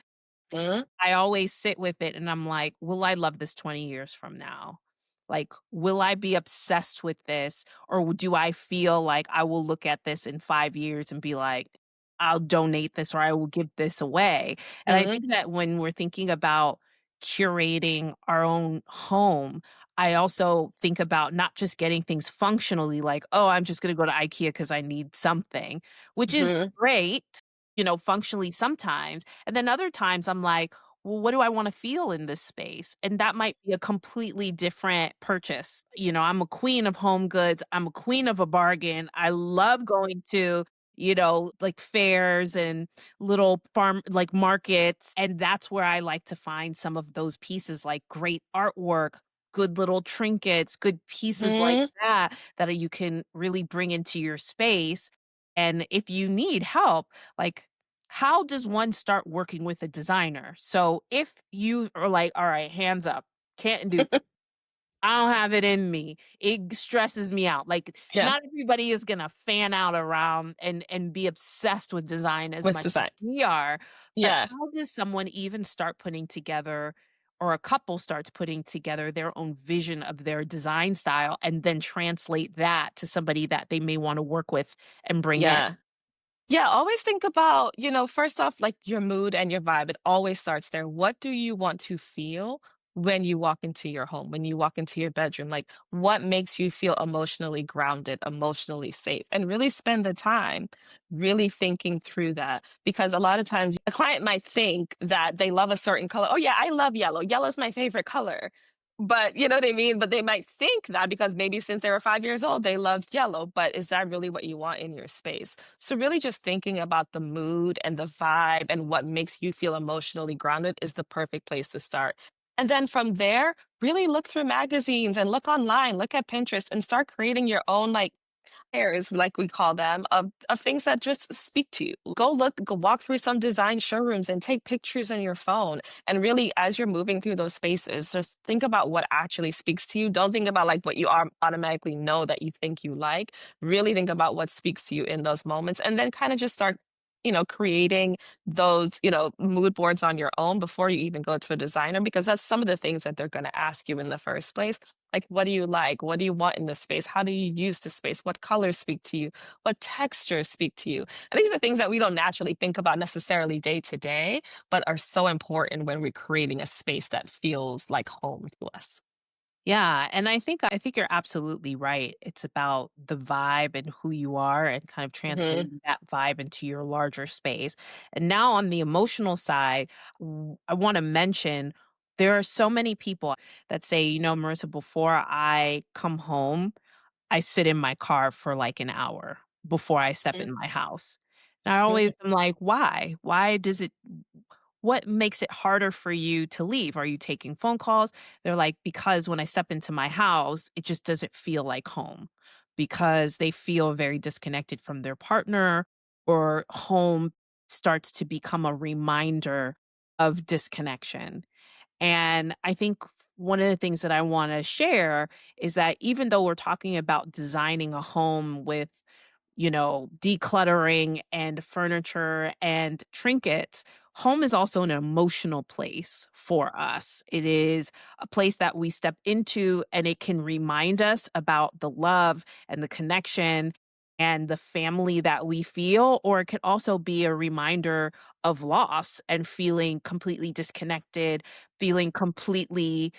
Mhm. I always sit with it and I'm like, "Will I love this 20 years from now? Like, will I be obsessed with this? Or do I feel like I will look at this in 5 years and be like, I'll donate this or I will give this away?" And I Mhm. think that when we're thinking about curating our own home, I also think about not just getting things functionally like, "Oh, I'm just gonna go to IKEA because I need something," which is Mhm. great, functionally sometimes. And then other times I'm like, well, what do I want to feel in this space? And that might be a completely different purchase. I'm a queen of home goods. I'm a queen of a bargain. I love going to, like fairs and little farm like markets. And that's where I like to find some of those pieces like great artwork, good little trinkets, good pieces like Mhm. that you can really bring into your space. And if you need help, like how does one start working with a designer? So if you are like, all right, hands up, can't do this. I don't have it in me. It stresses me out. Like Yeah, not everybody is gonna fan out around and be obsessed with design as with much as design. we are. But Yeah. how does someone even start putting together or a couple starts putting together their own vision of their design style and then translate that to somebody that they may want to work with and bring in? Yeah. Yeah, always think about, first off, like your mood and your vibe. It always starts there. What do you want to feel when you walk into your home, when you walk into your bedroom? Like, what makes you feel emotionally grounded, emotionally safe? And really spend the time really thinking through that. Because a lot of times a client might think that they love a certain color. Oh, yeah, I love yellow. Yellow's my favorite color. But you know what I mean? But they might think that because maybe since they were 5 years old, they loved yellow. But is that really what you want in your space? So, really, just thinking about the mood and the vibe and what makes you feel emotionally grounded is the perfect place to start. And then from there, really look through magazines and look online, look at Pinterest and start creating your own like pairs, like we call them, of things that just speak to you. Go walk through some design showrooms and take pictures on your phone. And really, as you're moving through those spaces, just think about what actually speaks to you. Don't think about like what you automatically know that you think you like. Really think about what speaks to you in those moments and then kind of just start. Creating those, mood boards on your own before you even go to a designer, because that's some of the things that they're going to ask you in the first place. Like, what do you like? What do you want in this space? How do you use the space? What colors speak to you? What textures speak to you? And these are things that we don't naturally think about necessarily day to day, but are so important when we're creating a space that feels like home to us. Yeah, and I think you're absolutely right. It's about the vibe and who you are and kind of Hmm. translating that vibe into your larger space. And now on the emotional side, I want to mention there are so many people that say, Marissa, before I come home, I sit in my car for like an hour before I step in my house. And I always am like, why? Why does it what makes it harder for you to leave? Are you taking phone calls? They're like, because when I step into my house, it just doesn't feel like home because they feel very disconnected from their partner, or home starts to become a reminder of disconnection. And I think one of the things that I want to share is that even though we're talking about designing a home with, decluttering and furniture and trinkets, home is also an emotional place for us. It is a place that we step into and it can remind us about the love and the connection and the family that we feel, or it could also be a reminder of loss and feeling completely disconnected, feeling completely,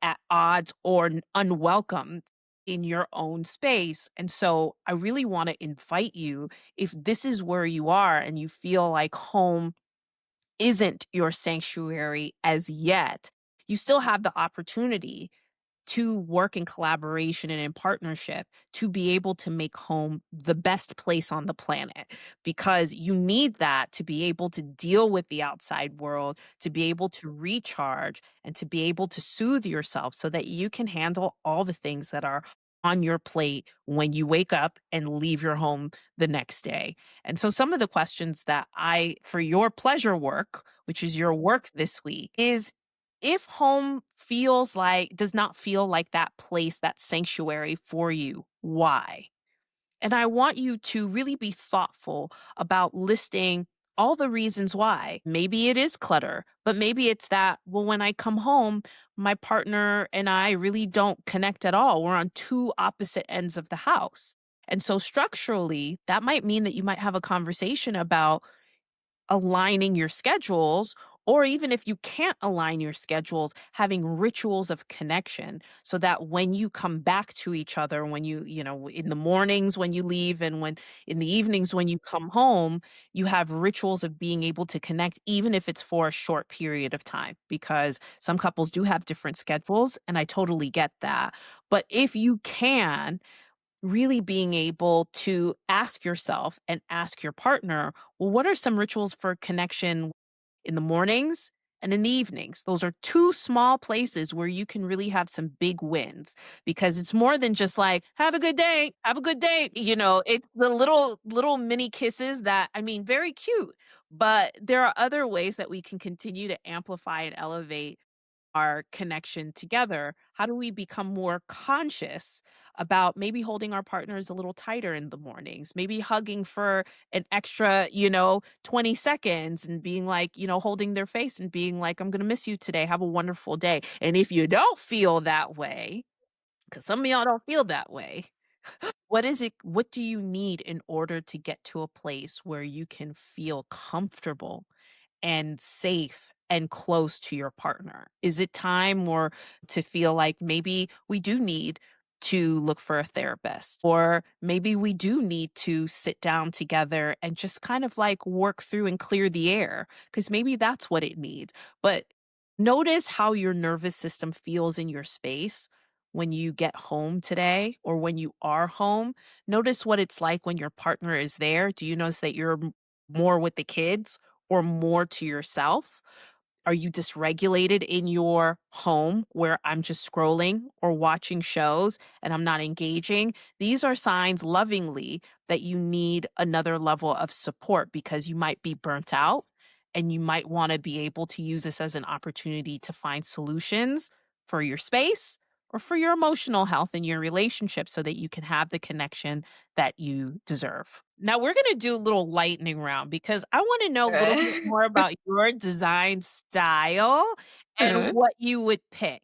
at odds or unwelcome in your own space. And so I really want to invite you, if this is where you are and you feel like home isn't your sanctuary as yet, you still have the opportunity to work in collaboration and in partnership to be able to make home the best place on the planet, because you need that to be able to deal with the outside world, to be able to recharge and to be able to soothe yourself so that you can handle all the things that are on your plate when you wake up and leave your home the next day. And so some of the questions that for your pleasure work, which is your work this week, is if home does not feel like that place, that sanctuary for you, why? And I want you to really be thoughtful about listing all the reasons why. Maybe it is clutter, but maybe it's that, well, when I come home, my partner and I really don't connect at all. We're on two opposite ends of the house. And so structurally, that might mean that you might have a conversation about aligning your schedules, or even if you can't align your schedules, having rituals of connection so that when you come back to each other, when in the mornings when you leave and when in the evenings when you come home, you have rituals of being able to connect, even if it's for a short period of time, because some couples do have different schedules. And I totally get that. But if you can, really being able to ask yourself and ask your partner, well, what are some rituals for connection in the mornings and in the evenings? Those are two small places where you can really have some big wins, because it's more than just like, have a good day, have a good day. It's the little mini kisses that, I mean, very cute, but there are other ways that we can continue to amplify and elevate our connection together. How do we become more conscious about maybe holding our partners a little tighter in the mornings, maybe hugging for an extra, 20 seconds and being like, holding their face and being like, I'm going to miss you today. Have a wonderful day. And if you don't feel that way, because some of y'all don't feel that way, what do you need in order to get to a place where you can feel comfortable and safe and close to your partner? Is it time or to feel like maybe we do need to look for a therapist, or maybe we do need to sit down together and just kind of like work through and clear the air, because maybe that's what it needs. But notice how your nervous system feels in your space when you get home today or when you are home. Notice what it's like when your partner is there. Do you notice that you're more with the kids or more to yourself? Are you dysregulated in your home where I'm just scrolling or watching shows and I'm not engaging? These are signs lovingly that you need another level of support, because you might be burnt out and you might want to be able to use this as an opportunity to find solutions for your space or for your emotional health in your relationship so that you can have the connection that you deserve. Now, we're going to do a little lightning round because I want to know a little bit Okay. more about your design style and Mhm. what you would pick.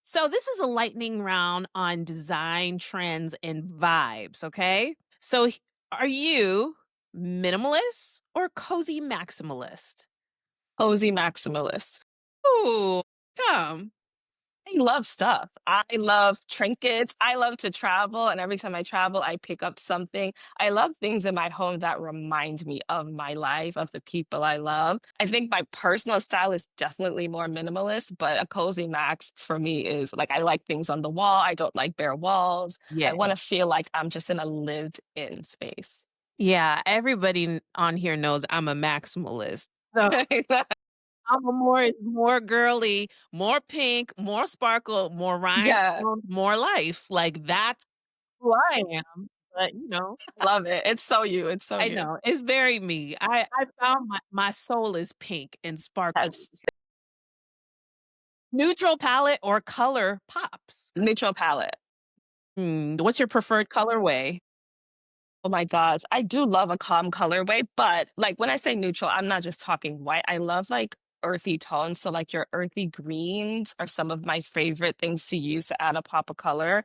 So, this is a lightning round on design trends and vibes, okay? Are you minimalist or cozy maximalist? Cozy maximalist. Ooh, come. I love stuff. I love trinkets. I love to travel. And every time I travel, I pick up something. I love things in my home that remind me of my life, of the people I love. I think my personal style is definitely more minimalist, but a cozy max for me is like I like things on the wall. I don't like bare walls. I Yeah. want to feel like I'm just in a lived in space. Yeah, everybody on here knows I'm a maximalist. So I'm a more girly, more pink, more sparkle, more Yeah, rhinestones, more life. Like, that's who I am. But, love it. It's so you. It's so I you. know it's very me. I found my soul is pink and sparkly. That's Neutral palette or color pops? neutral palette. What's your preferred colorway? Oh my gosh, I do love a calm colorway, but like when I say neutral, I'm not just talking white. I love like earthy tones. So like your earthy greens are some of my favorite things to use to add a pop of color.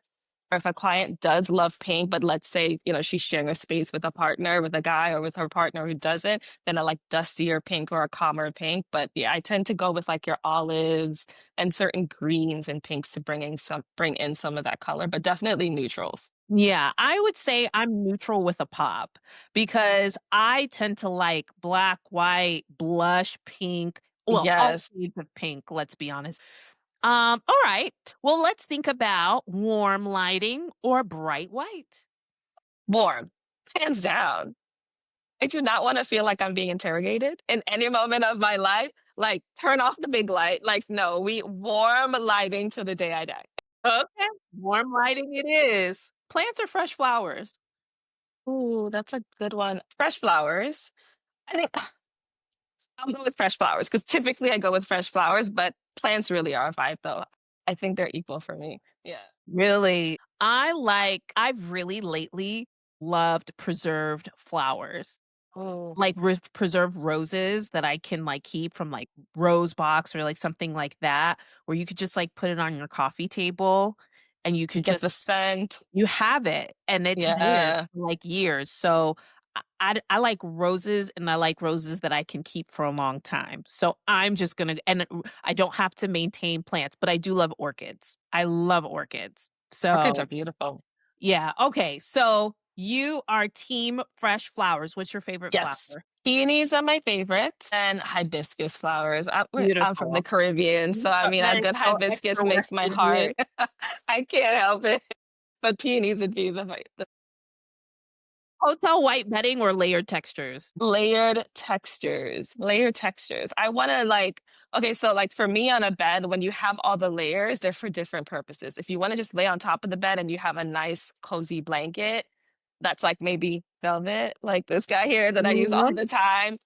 Or if a client does love pink, but let's say, she's sharing a space with a partner, with a guy or with her partner who doesn't, then a like dustier pink or a calmer pink. But yeah, I tend to go with like your olives and certain greens and pinks to bring in some of that color, but definitely neutrals. Yeah, I would say I'm neutral with a pop, because I tend to like black, white, blush, pink, well, all Yes, shades of pink, let's be honest. All right. Well, let's think about warm lighting or bright white. warm, hands down. I do not want to feel like I'm being interrogated in any moment of my life. Like, turn off the big light. Like, no, we warm lighting to the day I die. Okay, warm lighting it is. Plants or fresh flowers? Ooh, that's a good one. Fresh flowers. I think I'll go with fresh flowers because typically I go with fresh flowers, but plants really are a vibe though. I think they're equal for me. Yeah. Really? I've really lately loved preserved flowers. Oh, Like preserved roses that I can like keep from like rose box or like something like that, where you could just like put it on your coffee table and you you could get just the scent. you have it and it's there Yeah. for like years. So I like roses and I like roses that I can keep for a long time. So I'm just gonna I don't have to maintain plants, but I do love orchids. I love orchids. Orchids are So beautiful. yeah, okay. So you are team fresh flowers. What's your favorite Yes. flower? Peonies are my favorite and hibiscus flowers. I'm from the Beautiful. Caribbean, so I mean, a That is good so hibiscus makes my extroverted. heart. I can't help it. But peonies would be the Hotel white bedding or layered textures? layered textures. Layered textures. I want to like, okay, so like for me on a bed, when you have all the layers, they're for different purposes. If you want to just lay on top of the bed and you have a nice cozy blanket, that's like maybe velvet, like this guy here that I use all Mhm. the time.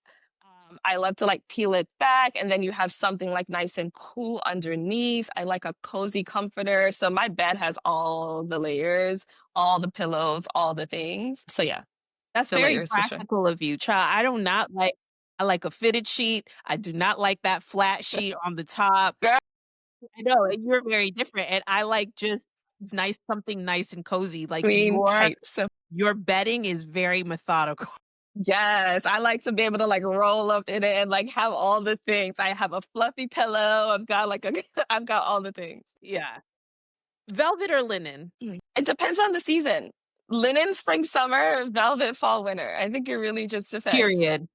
I love to like peel it back and then you have something like nice and cool underneath. I like a cozy comforter. So my bed has all the layers, all the pillows, all the things. So yeah, That's the very layers for sure. practical of you. Child, I do not like I like a fitted sheet. I do not like that flat sheet on the top. Girl, I know, and you're very different, and I like just something nice and cozy. Like, clean, tight. So your bedding is very methodical. yes, I like to be able to like roll up in it and like have all the things. I have a fluffy pillow. I've got like a, I've got all the things. Yeah. Velvet or linen? It depends on the season. Linen, spring, summer, velvet, fall, winter. I think it really just depends. Period.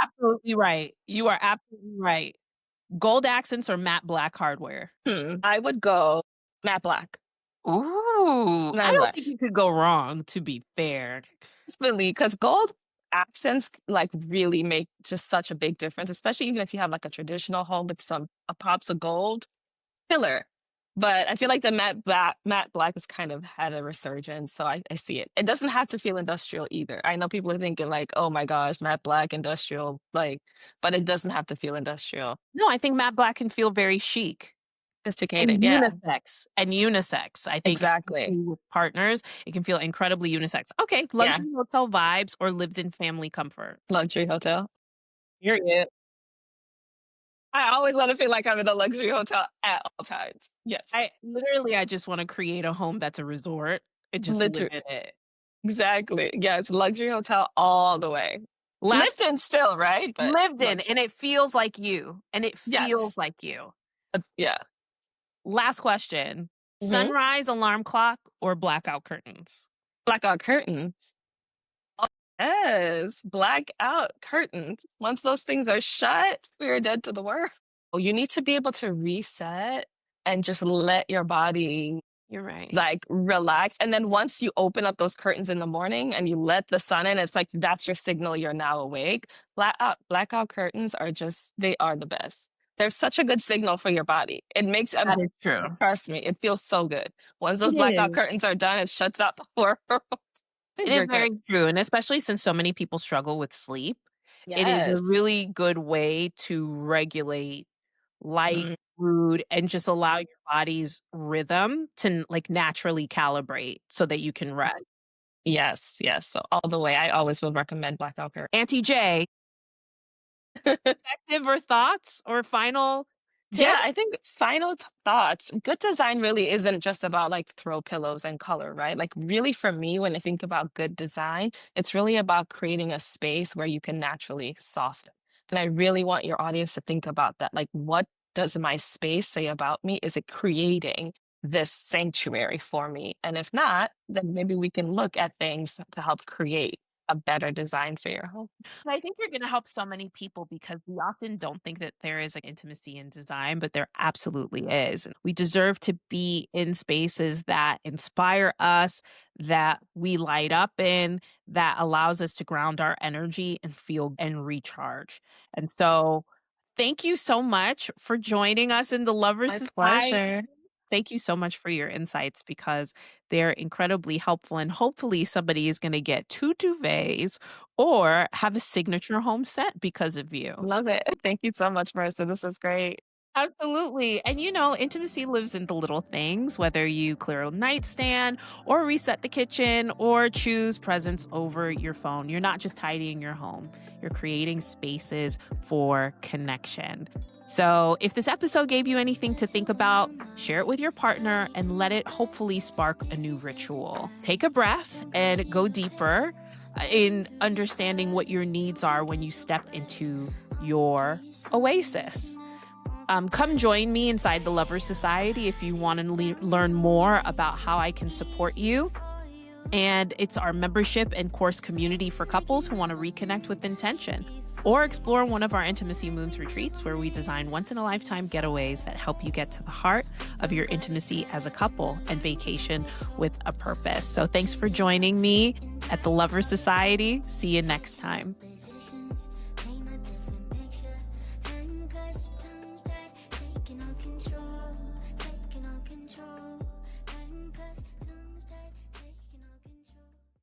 Absolutely right. You are absolutely right. Gold accents or matte black hardware? I would go matte black. Ooh, I None don't think less. you could go wrong, to be fair. Definitely, because gold accents like really make just such a big difference, especially even if you have like a traditional home with some pops of gold. Killer. But I feel like the matte black has kind of had a resurgence, so I see it. It doesn't have to feel industrial either. I know people are thinking like, oh my gosh, matte black industrial, like, but it doesn't have to feel industrial. No, I think matte black can feel very chic Sophisticated, and yeah. unisex. I think Exactly. especially with partners, it can feel incredibly unisex. Okay, Yeah. luxury hotel vibes or lived-in family comfort? Luxury hotel. Period. I always want to feel like I'm in a luxury hotel at all times. Yes. I just wanna create a home that's a resort and just live Literally. in it. Exactly. Yeah, it's luxury hotel all the way. Last Lived in still, right? But lived in, and luxury. it feels like you, and it feels Yes. like you. Yeah. Last question. Hmm. Sunrise alarm clock or blackout curtains? Blackout curtains. Yes, blackout curtains. Once those things are shut, we are dead to the world. Oh, you need to be able to reset and just let your body You're right. like relax. And then once you open up those curtains in the morning and you let the sun in, it's like that's your signal you're now awake. Blackout curtains are just they are the best. They're such a good signal for your body. It makes That is true. trust me, it feels so good. Once those It blackout is. curtains are done, it shuts out the world. It is You're good. very true, and especially since so many people struggle with sleep, it is a Yes. really good way to regulate light, Mm, mood, and just allow your body's rhythm to like, naturally calibrate so that you can rest. yes, yes. So all the way, I always will recommend blackout curtains. Auntie J, perspective or thoughts or final Yeah, tip? I think final thoughts. Good design really isn't just about like throw pillows and color, right? Like, really, for me, when I think about good design, it's really about creating a space where you can naturally soften. And I really want your audience to think about that. Like, what does my space say about me? Is it creating this sanctuary for me? And if not, then maybe we can look at things to help create a better design for your home. I think you're gonna help so many people because we often don't think that there is, like, intimacy in design, but there absolutely is. And we deserve to be in spaces that inspire us, that we light up in, that allows us to ground our energy and feel and recharge. And so, thank you so much for joining us in the Lovers My Society. pleasure. Thank you so much for your insights because they're incredibly helpful. And hopefully, somebody is going to get two duvets or have a signature home set because of you. Love it. Thank you so much, Marissa. This was great. Absolutely. And intimacy lives in the little things, whether you clear a nightstand or reset the kitchen or choose presents over your phone. You're not just tidying your home, you're creating spaces for connection. So, if this episode gave you anything to think about, share it with your partner and let it hopefully spark a new ritual. Take a breath and go deeper in understanding what your needs are when you step into your oasis. Come join me inside the Lovers Society if you want to learn more about how I can support you. And it's our membership and course community for couples who want to reconnect with intention. Or explore one of our Intimacy Moons retreats where we design once-in-a-lifetime getaways that help you get to the heart of your intimacy as a couple and vacation with a purpose. So thanks for joining me at the Lovers Society. See you next time.